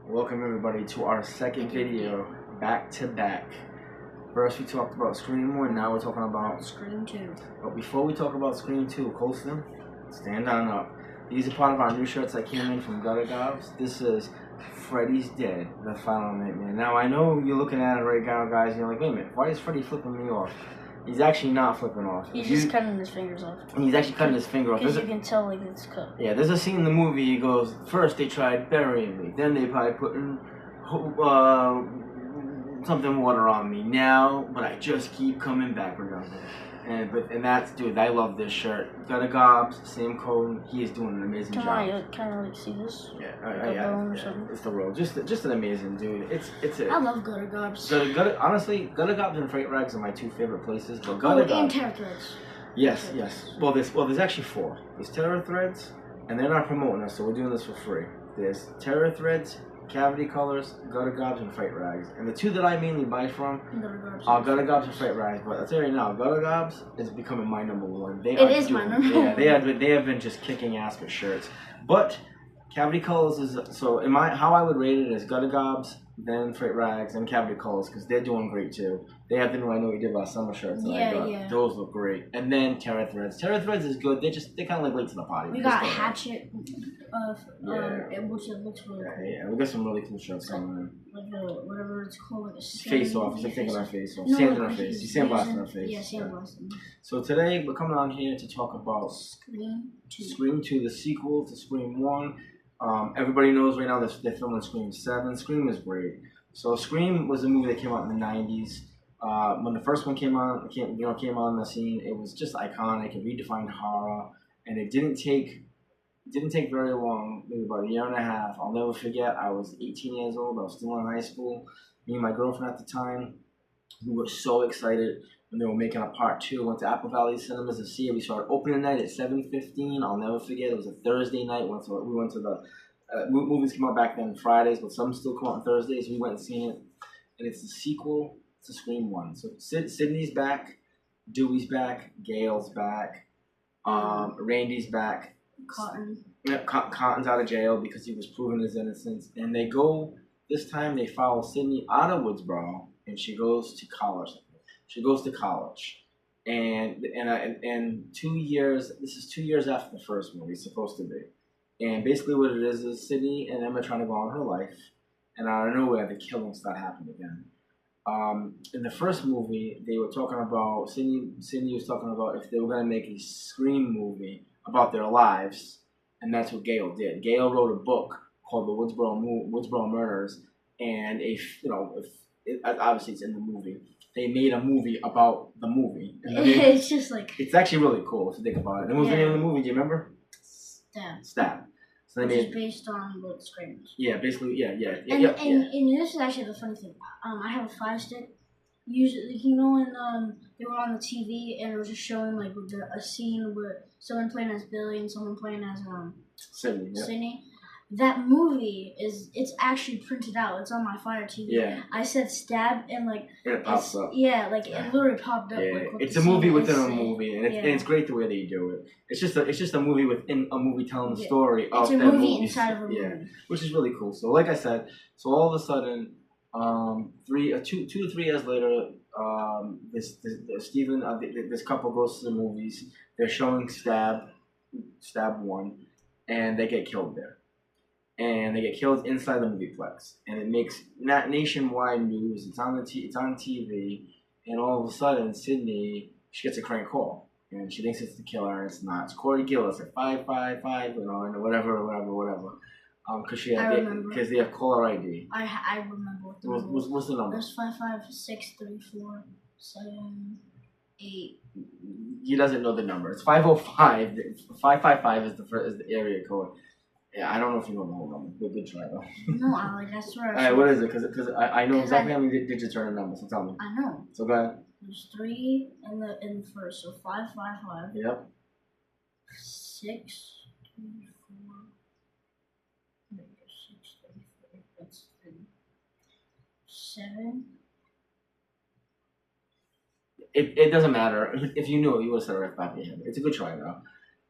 Welcome everybody to our second video, back to back. First we talked about Scream 1, now we're talking about Scream 2. But before we talk about Scream 2, Colston, stand on up. These are part of our new shirts that came in from Gutter Gobs. This is Freddy's Dead, the final nightmare. Now I know you're looking at it right now, guys, and you're like, wait a minute, why is Freddy flipping me off? He's actually not flipping off. He's just cutting his fingers off. He's actually cutting his finger off. Because you can tell, like, it's cut. Yeah, there's a scene in the movie, he goes, first they tried burying me, then they probably putting something water on me now, but I just keep coming back, remember. And that's, dude, I love this shirt. Gutter Gobs, same code, he is doing an amazing job. Can I like see this? Yeah, Yeah, it's the world. Just an amazing dude. I love Gutter Gobs. Honestly, Gutter Gobs and Freight Rags are my two favorite places. But Gutter and Gobs, Terror Threads. yes. Well, there's actually four. There's Terror Threads, and they're not promoting us, so we're doing this for free. There's Terror Threads, Cavity Colors, Gutter Gobs, and Freight Rags. And the two that I mainly buy from are Gutter Gobs and Freight Rags. But I'll tell you right now, Gutter Gobs is becoming my number one. It is my number one. Yeah, they have been just kicking ass with shirts. But Cavity Colors is, so how I would rate it is Gutter Gobs, then Freight Rags, and Cavity Colors, because they're doing great too. They have the new I Know You Did Last Summer shirts that I got. Yeah. Those look great. And then Terror Threads. Terror Threads is good. They kind of like late to the party. We got Hatchet, which it looks really cool. Yeah, we got some really cool shirts coming in. Like whatever it's called, like a face off. It's like taking our face off. Sand in our face. You sandblasting our face. Yeah, sandblasting. So today we're coming on here to talk about Scream 2. Scream 2, the sequel to Scream 1. Everybody knows right now that they're filming Scream 7. Scream is great. So Scream was a movie that came out in the 90s. When the first one came on the scene, it was just iconic. It redefined horror, and it didn't take very long, maybe about a year and a half. I'll never forget, I was 18 years old. I was still in high school. Me and my girlfriend at the time, we were so excited when they were making a part 2. Went to Apple Valley Cinemas to see it. We started opening night at 7:15. I'll never forget. It was a Thursday night. We went to the movies came out back then Fridays, but some still come out on Thursdays. We went and seen it, and it's the sequel to Scream 1. So Sydney's back, Dewey's back, Gail's back, Randy's back. Cotton's out of jail because he was proven his innocence, and this time they follow Sydney out of Woodsboro, and she goes to college. And 2 years. This is 2 years after the first movie. It's supposed to be, and basically what it is Sydney and Emma trying to go on her life, and out of nowhere the killings start happening again. In the first movie, they were talking about Sydney was talking about if they were going to make a Scream movie about their lives, and that's what Gail did. Gail wrote a book called The Woodsboro Murders, and obviously it's in the movie. They made a movie about the movie. It's just like, it's actually really cool if you think about it. And what was the name of the movie? Do you remember? Stab. So which is based on what Scream is. Yeah, basically, yeah. And this is actually the funny thing. I have a Fire Stick. Usually, when they were on the TV and it was just showing like a scene where someone playing as Billy and someone playing as Sydney. That movie it's actually printed out. It's on my Fire TV. Yeah. I said Stab and like it pops up. Yeah, like it literally popped up. Yeah. Like, it's a movie within a movie, and it's great the way they do it. It's just a movie within a movie telling the story of that movie. It's a movie inside of a movie. Yeah, which is really cool. So like I said, all of a sudden, 2 to 3 years later, this couple goes to the movies. They're showing Stab 1, and they get killed there. And they get killed inside the movieplex, and it makes nationwide news. It's on TV, and all of a sudden, Sydney, she gets a crank call, and she thinks it's the killer, and it's not. It's Corey Gillis at 555, and whatever. Because they have caller ID. I remember what the number was. What's the number? It was 5563478. He doesn't know the number. It's 505. 555 is the area code. Yeah, I don't know if you know the whole number. Good try though. No, Alec, I swear. All right, what is it? Because I know exactly how many digits are in the number. So tell me. I know. So go ahead. There's 3 in the first, so 555. Yep. 634. That's 7. It doesn't matter. If you knew it, you would have said it right back in your head. It's a good try though.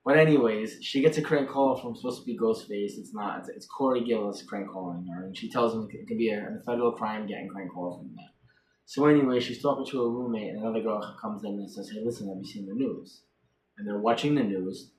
But anyways, she gets a crank call from supposed to be Ghostface. It's not. It's Corey Gillis crank calling her, and she tells him it could be a federal crime getting crank calls from that. So anyway, she's talking to her roommate, and another girl comes in and says, "Hey, listen, have you seen the news?" And they're watching the news,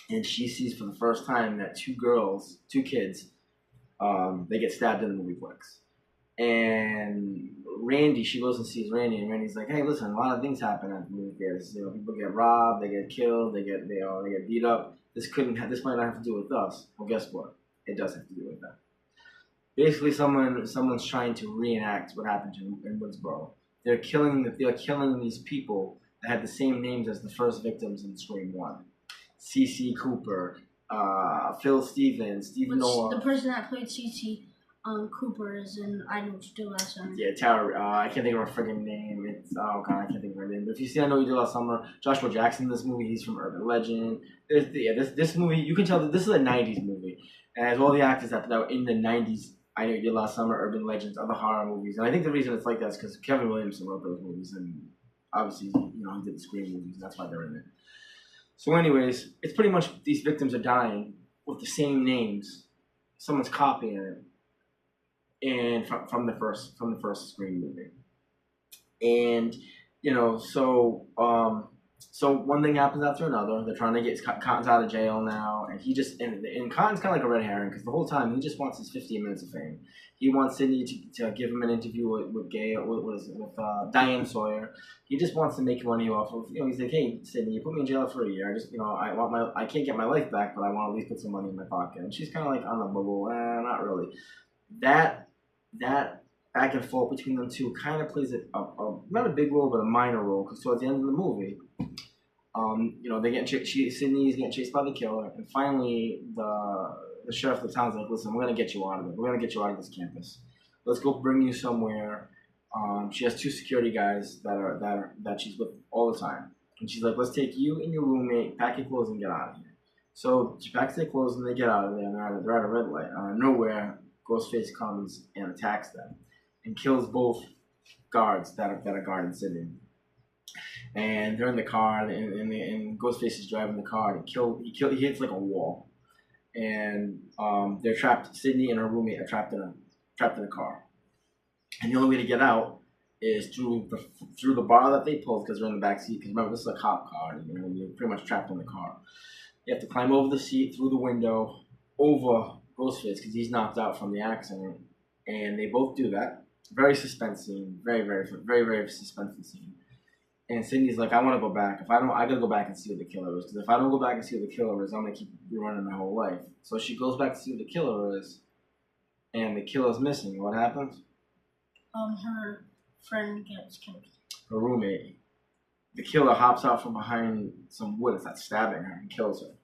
and she sees for the first time that two kids, they get stabbed in the moviePlex. And Randy, she goes and sees Randy, and Randy's like, "Hey, listen, a lot of things happen at the movie theaters. You know, people get robbed, they get killed, they get beat up. This might not have to do with us." Well, guess what? It does have to do with that. Basically, someone's trying to reenact what happened in Woodsboro. They're killing these people that had the same names as the first victims in Scream 1. C.C. Cooper, Phil Stevens, Stephen Noah. The person that played C.C. Cooper is in I Know What You Did Last Summer. Yeah, Tara. I can't think of her friggin' name. I can't think of her name. But if you see I Know What You Did Last Summer, Joshua Jackson in this movie, he's from Urban Legend. This movie, you can tell that this is a 90s movie. And it has all the actors that were in the 90s, I Know You Did Last Summer, Urban Legends, other horror movies. And I think the reason it's like that is because Kevin Williamson wrote those movies. And obviously, he did the Scream movies. And that's why they're in it. So anyways, it's pretty much these victims are dying with the same names. Someone's copying it. And from the first Scream movie, and so one thing happens after another. They're trying to get Cotton's out of jail now, and and Cotton's kind of like a red herring because the whole time he just wants his 15 minutes of fame. He wants Sidney to give him an interview with Diane Sawyer. He just wants to make money off of he's like, "Hey Sidney, you put me in jail for a year. I just I can't get my life back, but I want to at least put some money in my pocket." And she's kind of like on the bubble, not really. That back and forth between them two kind of plays a not a big role, but a minor role. Because towards the end of the movie, Sidney's getting chased by the killer, and finally the sheriff of the town's like, "Listen, we're gonna get you out of it. We're gonna get you out of this campus. Let's go bring you somewhere." She has two security guys that she's with all the time, and she's like, "Let's take you and your roommate, pack your clothes, and get out of here." So she packs their clothes and they get out of there. And they're at a red light. Out of nowhere, Ghostface comes and attacks them and kills both guards that are guarding Sidney. And they're in the car, and Ghostface is driving the car. And he hits like a wall, and they're trapped. Sidney and her roommate are trapped in a car. And the only way to get out is through the bar that they pulled because they're in the back seat. Because remember, this is a cop car. You're pretty much trapped in the car. You have to climb over the seat, through the window, over Ghostface because he's knocked out from the accident, and they both do that. Very suspense scene, very, very, very, very suspenseful scene. And Sidney's like, "I want to go back. If I don't, I gotta go back and see what the killer is. Because if I don't go back and see what the killer is, I'm gonna keep running my whole life." So she goes back to see what the killer is, and the killer's missing. What happens? Her friend gets killed. Her roommate. The killer hops out from behind some wood and starts stabbing her and kills her.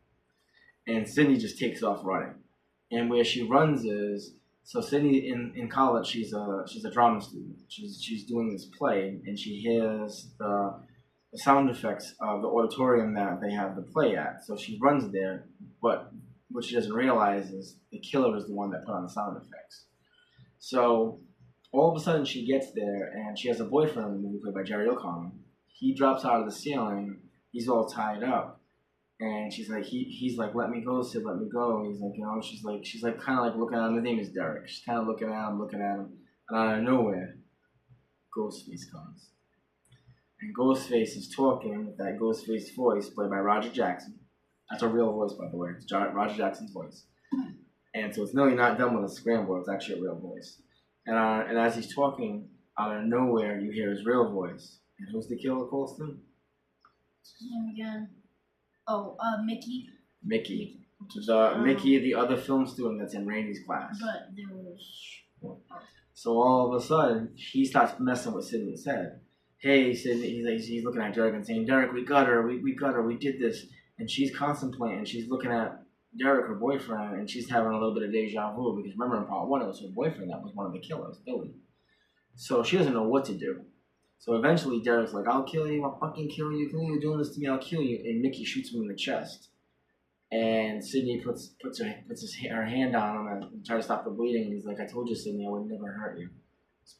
And Sidney just takes off running. And where she runs is, so Sidney in college, she's a drama student. She's doing this play, and she hears the sound effects of the auditorium that they have the play at. So she runs there, but what she doesn't realize is the killer is the one that put on the sound effects. So all of a sudden she gets there, and she has a boyfriend in the movie played by Jerry O'Connell. He drops out of the ceiling. He's all tied up. And she's like, he's like, "Let me go, Sid, let me go." And he's like, she's like kind of like looking at him. His name is Derek. She's kind of looking at him. And out of nowhere, Ghostface comes. And Ghostface is talking with that Ghostface voice played by Roger Jackson. That's a real voice, by the way. It's Roger Jackson's voice. And so it's really not done with a scramble. It's actually a real voice. And as he's talking, out of nowhere, you hear his real voice. And who's the killer, Colston? What's his name again? Oh, Mickey. Mickey, the other film student that's in Randy's class. But there was. So all of a sudden, he starts messing with Sidney's head. "Hey, Sidney," he's looking at Derek and saying, "Derek, we got her, we did this." And she's contemplating, she's looking at Derek, her boyfriend, and she's having a little bit of deja vu because remember in part one, it was her boyfriend that was one of the killers, Billy. So she doesn't know what to do. So eventually Derek's like, "I'll kill you, I'll fucking kill you, you're doing this to me, I'll kill you." And Mickey shoots him in the chest. And Sidney puts her hand on him and tries to stop the bleeding. And he's like, "I told you, Sidney, I would never hurt you."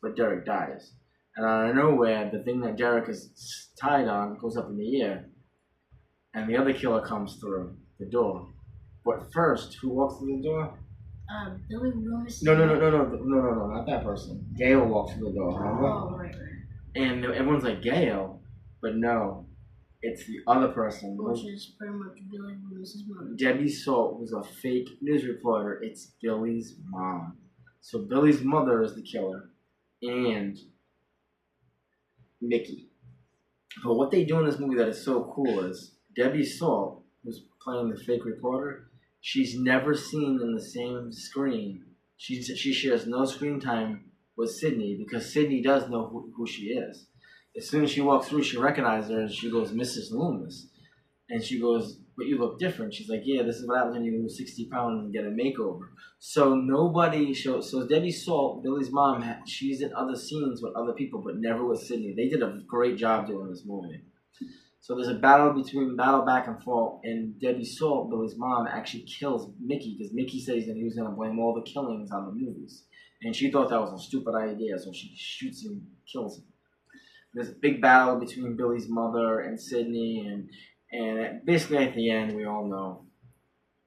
But Derek dies. And out of nowhere, the thing that Derek is tied on goes up in the air. and the other killer comes through the door. But first, who walks through the door? Billy Loomis. No, not that person. Gail walks through the door, remember? Oh, right. And everyone's like, Gail? But no, it's the other person. Which is pretty much Billy Loomis's mother. Debbie Salt was a fake news reporter. It's Billy's mom. So Billy's mother is the killer. And Mickey. But what they do in this movie that is so cool is Debbie Salt, who's playing the fake reporter, she's never seen in the same screen. She shares no screen time with Sydney because Sydney does know who she is. As soon as she walks through, she recognizes her and she goes, Mrs. Loomis. And she goes, but you look different. She's like, yeah, this is what happens when you lose 60 pounds and get a makeover. So nobody shows. So Debbie Salt, Billy's mom, she's in other scenes with other people, but never with Sydney. They did a great job doing this movie. So there's a battle back and forth, and Debbie Salt, Billy's mom, actually kills Mickey because Mickey says that he was going to blame all the killings on the movies. And she thought that was a stupid idea, so she shoots him, kills him. There's a big battle between Billy's mother and Sydney, and basically at the end, we all know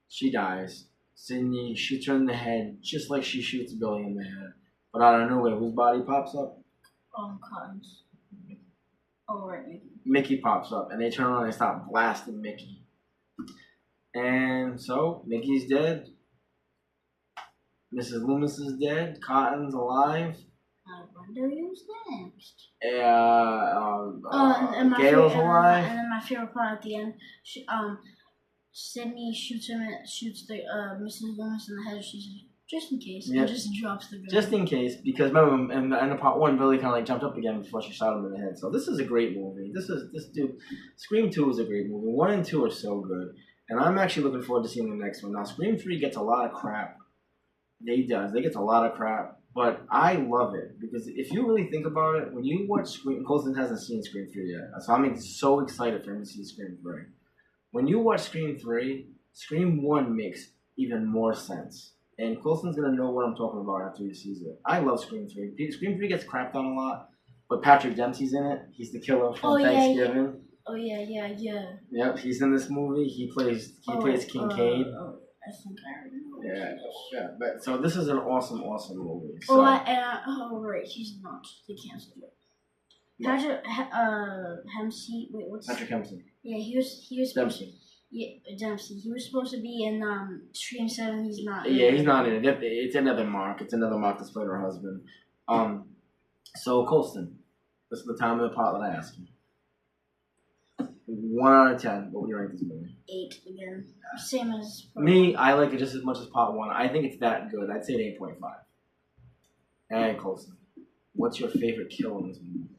she dies. Sydney shoots her in the head, just like she shoots Billy in the head. But out of nowhere, whose body pops up? Cotton's. Oh, right, Mickey. Mickey pops up, and they turn around and they start blasting Mickey. And so, Mickey's dead. Mrs. Loomis is dead. Cotton's alive. I wonder who's next. Gail's alive. And then my favorite part at the end, Sydney shoots the Mrs. Loomis in the head. She says, just in case, and just drops the gun. Just in case, because remember, in part one, Billy kind of like jumped up again before she shot him in the head. So this is a great movie. Scream 2 is a great movie. 1 and 2 are so good, and I'm actually looking forward to seeing the next one. Now, Scream 3 gets a lot of crap. They get a lot of crap, but I love it because if you really think about it, when you watch Scream, Colson hasn't seen Scream 3 yet, so I'm so excited for him to see Scream 3. When you watch Scream 3, Scream 1 makes even more sense. And Colson's going to know what I'm talking about after he sees it. I love Scream 3. Scream 3 gets crapped on a lot, but Patrick Dempsey's in it. He's the killer from Thanksgiving. Yeah. Yep, he's in this movie. He plays Kincaid. I think I already know. Yeah. But so this is an awesome movie. So. Right, he's not. They canceled it. Patrick Dempsey. Wait, what's Patrick Dempsey? Yeah, he was Dempsey. Yeah, Dempsey. He was supposed to be in Scream 7. He's not. Yeah, he's not in it. It's another Mark. It's another Mark that's played her husband. So Colston, this is the time of the part that I ask you. 1 out of 10. What would you rate this movie? 8 again. Same as me. I like it just as much as part 1. I think it's that good. I'd say an 8.5. Hey, Colston, what's your favorite kill in this movie?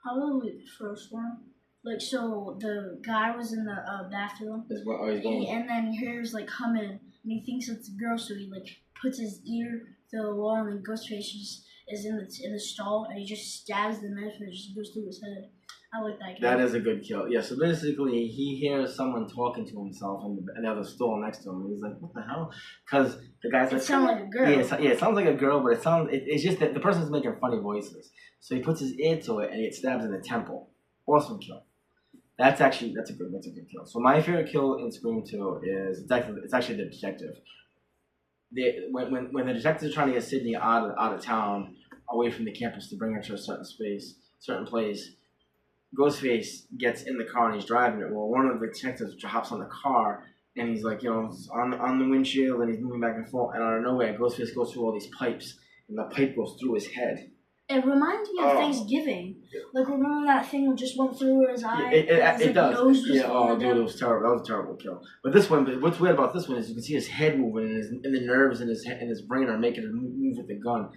Probably the first one. Like, so the guy was in the bathroom, and then he hears like humming, and he thinks it's a girl, so he like puts his ear to the wall, and then Ghostface is in the stall, and he just stabs the knife, and it just goes through his head. I like that. That is a good kill. Yeah. So basically, he hears someone talking to himself in another stall next to him, and he's like, "What the hell?" Because the guy's like, "It sounds like a girl." Yeah, it sounds like a girl, but it's just that the person's making funny voices. So he puts his ear to it, and it stabs in the temple. Awesome kill. That's a good kill. So my favorite kill in Scream 2 is it's actually the detective. When the detectives are trying to get Sydney out of town, away from the campus to bring her to a certain place, Ghostface gets in the car and he's driving it. Well, one of the detectives hops on the car and he's like, on the windshield and he's moving back and forth, and out of nowhere, Ghostface goes through all these pipes and the pipe goes through his head. It reminds me of Thanksgiving. Like, remember that thing that just went through his eye? It does. Dude, it was terrible. That was a terrible kill. But this one, what's weird about this one is you can see his head moving, and the nerves in his brain are making him move with the gun.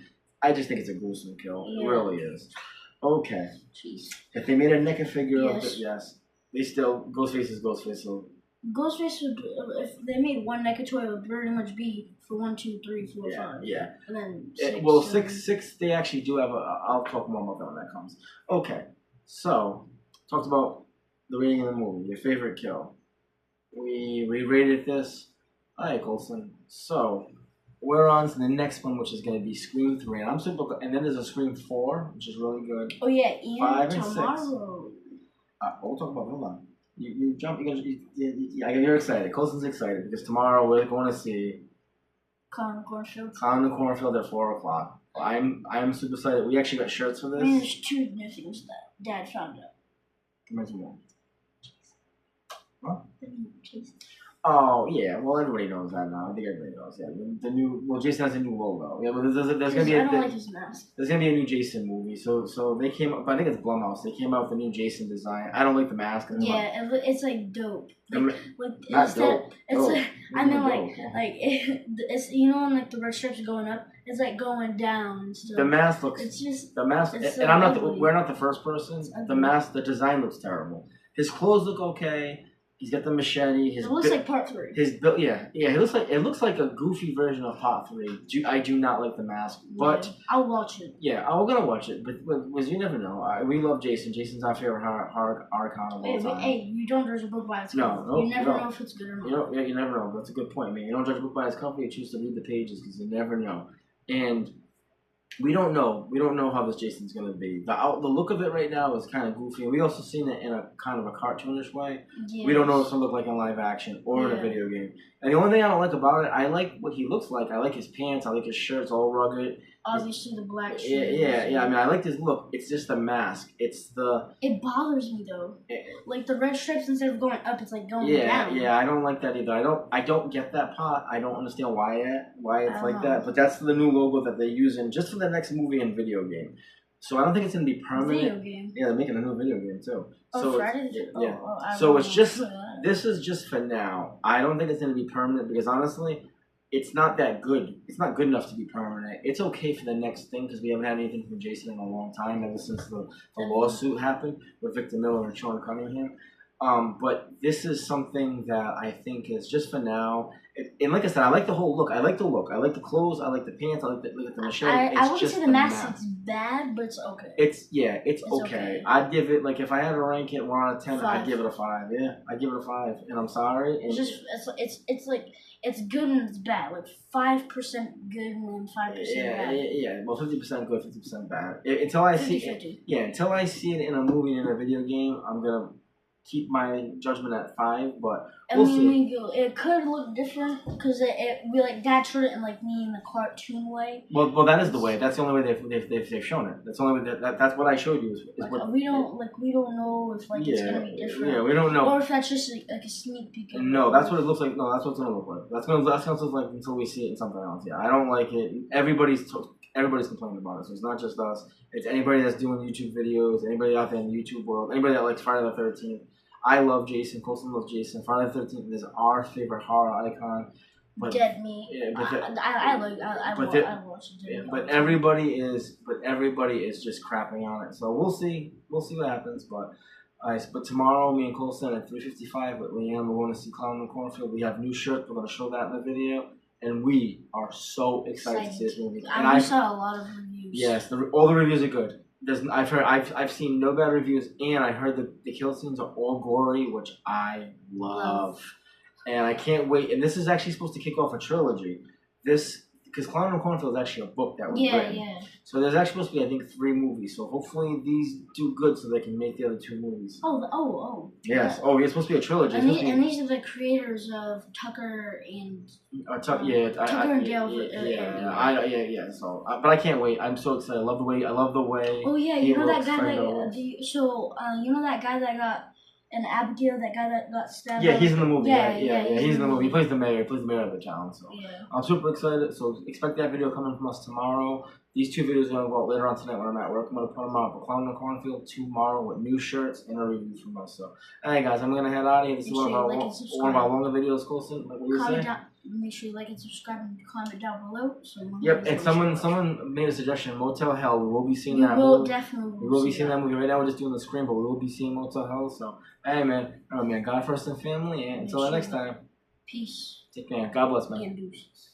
I just think it's a gruesome kill. Yeah. It really is. Okay. Jeez. If they made a NECA figure of it, yes. Ghostface is Ghostface, so... Ghostface would, if they made one NECA toy, it would pretty much be for 1, 2, 3, 4, 5. Yeah. And then 6, they actually do have I'll talk more about that when that comes. Okay. So, talked about the rating of the movie, your favorite kill. We rated this. Alright, Colson. So, we're on to the next one, which is going to be Scream 3. And then there's a Scream 4, which is really good. Oh, yeah. 5 and 6. we'll talk about it. Hold on. You jump. You're excited. Colson's excited because tomorrow we're going to see Clown Cornfield. Clown in the Cornfield at 4:00. I'm super excited. We actually got shirts for this. I mean, there's two new things that Dad found out. Imagine one. What? The new Jason. Oh yeah, well everybody knows that now. I think everybody knows. Yeah, the new. Well, Jason has a new logo. Yeah, but there's gonna be I don't like his mask. there's gonna be a new Jason movie. So they came up. I think it's Blumhouse. They came out with the new Jason design. I don't like the mask. Yeah, it's like dope. Like not dope. It's dope. like I mean Dope. it's you know when like the red stripes are going up, it's like going down and stuff. The mask looks. It's just the mask, it's and so I'm not. ugly. We're not the first person. The mask, the design looks terrible. His clothes look okay. He's got the machete. It looks like part 3. His build, yeah. It looks like a goofy version of Part 3. I do not like the mask, but I'll watch it. yeah, we're gonna watch it. But you never know. We love Jason. Jason's our favorite horror icon of all time. Hey, you don't judge a book by its cover. No, you never no. know if it's good or not. You never know. That's a good point, man. You don't judge a book by its cover. You choose to read the pages because you never know. And we don't know. We don't know how this Jason's gonna be. The look of it right now is kind of goofy. We also seen it in a kind of a cartoonish way. Yes. We don't know what it's gonna look like in live action or in a video game. And the only thing I don't like about it, I like what he looks like. I like his pants. I like his shirt. It's all rugged. Obviously, the black shirt. Yeah. I mean, I like his look. It's just the mask. It's the. It bothers me though. Like the red stripes, instead of going up, it's like going down. Yeah. I don't like that either. I don't get that part. I don't understand why it's like that. But that's the new logo that they're using just for the next movie and video game. So I don't think it's gonna be permanent. Video game. Yeah, they're making a new video game too. Oh, so Friday. Yeah. So it's just. This is just for now. I don't think it's going to be permanent because honestly, it's not that good. It's not good enough to be permanent. It's okay for the next thing because we haven't had anything from Jason in a long time, ever since the lawsuit happened with Victor Miller and Sean Cunningham. But this is something that I think is just for now. And like I said, I like the whole look. I like the look. I like the clothes. I like the pants. I like the machete. I wouldn't say the mask is bad, but it's okay. It's okay. I'd give it, like, if I had to rank it 1 out of 10, 5. I'd give it a 5. Yeah, I'd give it a 5. And I'm sorry. It's just it's like it's good and it's bad. Like 5% good and then 5% bad. Yeah. Well, 50% good, 50% bad. Until I see it. Yeah, until I see it in a movie and in a video game, I'm gonna keep my judgment at 5, but we'll see. It could look different because we like Dad showed it in like me in the cartoon way. Well, that is the way. That's the only way they've shown it. That's the only way that's what I showed you. Is like, what we don't know if like it's gonna be different. Yeah, we don't know. Or if that's just like a sneak peek. No, that's what it looks like. No, that's what it's gonna look like. That's what it looks like until we see it in something else. Yeah, I don't like it. Everybody's complaining about it. So it's not just us. It's anybody that's doing YouTube videos. Anybody out there in the YouTube world. Anybody that likes Friday the 13th. I love Jason. Colson loves Jason. Friday the 13th is our favorite horror icon. But, Dead Meat. Yeah, but I watch it. Yeah, but everybody is just crapping on it. So we'll see. We'll see what happens. But tomorrow, me and Colson at 3:55 with Leanne, we're going to see Clown in the Cornfield. We have new shirts. We're going to show that in the video. And we are so excited to see this movie. And I saw a lot of reviews. Yes, all the reviews are good. I've seen no bad reviews, and I heard the kill scenes are all gory, which I love. And I can't wait. And this is actually supposed to kick off a trilogy. Because Clown in the Cornfield is actually a book that was written. Yeah. So there's actually supposed to be, I think, 3 movies. So hopefully these do good so they can make the other 2 movies. Oh. Yes. Oh, it's supposed to be a trilogy. And these are the creators of Tucker and... Tucker and Dale. Yeah. So, but I can't wait. I'm so excited. I love the way. Oh yeah, you know that guy you know that guy that got in Abigail, that guy that got stabbed. Yeah, he's in the movie. Yeah, he's in the movie. He plays the mayor. He plays the mayor of the town. So I'm super excited. So expect that video coming from us tomorrow. These 2 videos are gonna go out later on tonight when I'm at work. I'm gonna put them out. Clown in the Cornfield tomorrow with new shirts and a review from us. So, hey guys, I'm gonna head out of here. This is one of our longer videos, Colson. Like what you say? Make sure you like and subscribe and comment down below. Yep, and someone made a suggestion. Motel Hell. We will be seeing that movie. We will be seeing that movie. Right now we're just doing the screen, but we will be seeing Motel Hell. So, hey man, God first and family. And until next time. Peace. Take care. God bless, man. And deuces.